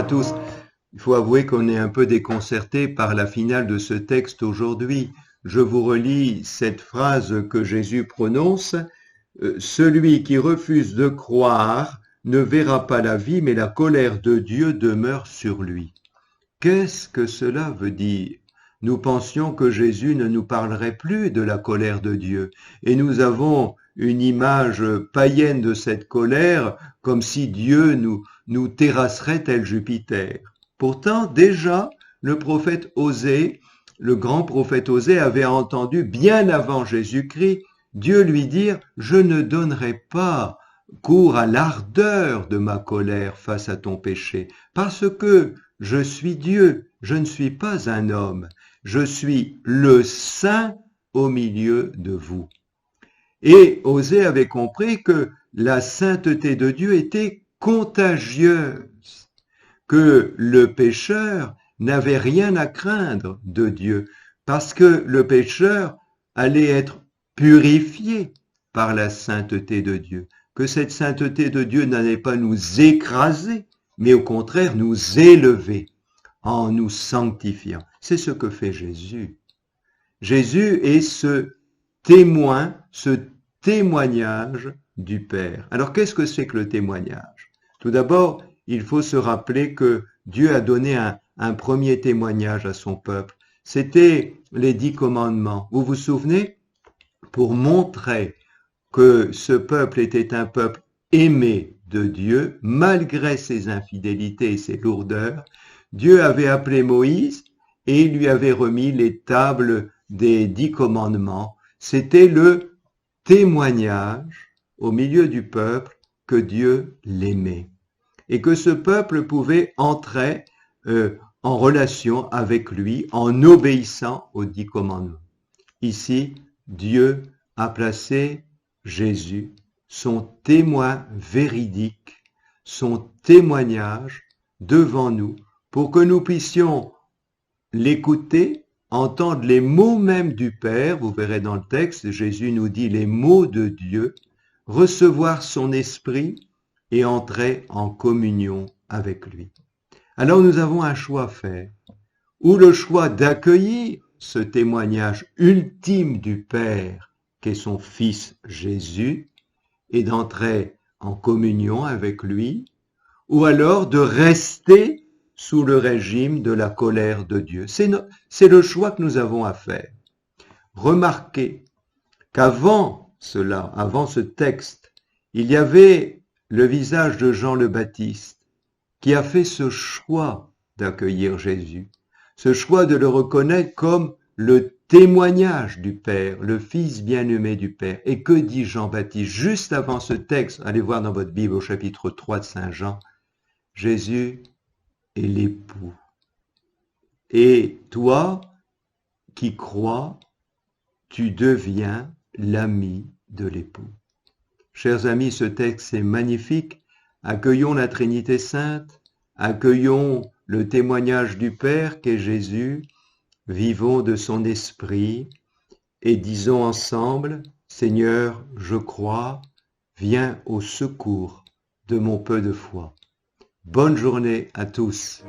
à tous. Il faut avouer qu'on est un peu déconcerté par la finale de ce texte aujourd'hui. Je vous relis cette phrase que Jésus prononce. Celui qui refuse de croire ne verra pas la vie, mais la colère de Dieu demeure sur lui. Qu'est-ce que cela veut dire? Nous pensions que Jésus ne nous parlerait plus de la colère de Dieu, et nous avons une image païenne de cette colère, comme si Dieu nous terrasserait tel Jupiter. Pourtant, déjà, le prophète Osée, le grand prophète Osée, avait entendu bien avant Jésus-Christ Dieu lui dire « Je ne donnerai pas cours à l'ardeur de ma colère face à ton péché, parce que je suis Dieu, je ne suis pas un homme, je suis le Saint au milieu de vous. » Et Osée avait compris que la sainteté de Dieu était contagieuse, que le pécheur n'avait rien à craindre de Dieu, parce que le pécheur allait être purifié par la sainteté de Dieu, que cette sainteté de Dieu n'allait pas nous écraser, mais au contraire nous élever en nous sanctifiant. C'est ce que fait Jésus. Jésus est ce témoin, ce témoignage du Père. Alors qu'est-ce que c'est que le témoignage? Tout d'abord, il faut se rappeler que Dieu a donné un premier témoignage à son peuple. C'était les 10 commandements. Vous vous souvenez? Pour montrer que ce peuple était un peuple aimé de Dieu, malgré ses infidélités et ses lourdeurs, Dieu avait appelé Moïse et il lui avait remis les tables des 10 commandements. C'était le témoignage au milieu du peuple que Dieu l'aimait et que ce peuple pouvait entrer en relation avec lui en obéissant aux 10 commandements. Ici, Dieu a placé Jésus, son témoin véridique, son témoignage devant nous pour que nous puissions l'écouter, entendre les mots même du Père. Vous verrez dans le texte, Jésus nous dit les mots de Dieu, recevoir son esprit et entrer en communion avec lui. Alors nous avons un choix à faire, ou le choix d'accueillir ce témoignage ultime du Père qu'est son Fils Jésus et d'entrer en communion avec lui, ou alors de rester sous le régime de la colère de Dieu. C'est le choix que nous avons à faire. Remarquez qu'avant cela, avant ce texte, il y avait le visage de Jean le Baptiste qui a fait ce choix d'accueillir Jésus, ce choix de le reconnaître comme le témoignage du Père, le Fils bien-aimé du Père. Et que dit Jean-Baptiste juste avant ce texte? Allez voir dans votre Bible au chapitre 3 de Saint Jean. Jésus est l'époux. Et toi qui crois, tu deviens l'ami de l'époux. Chers amis, ce texte est magnifique. Accueillons la Trinité Sainte, accueillons le témoignage du Père qu'est Jésus, vivons de son esprit et disons ensemble, Seigneur, je crois, viens au secours de mon peu de foi. Bonne journée à tous.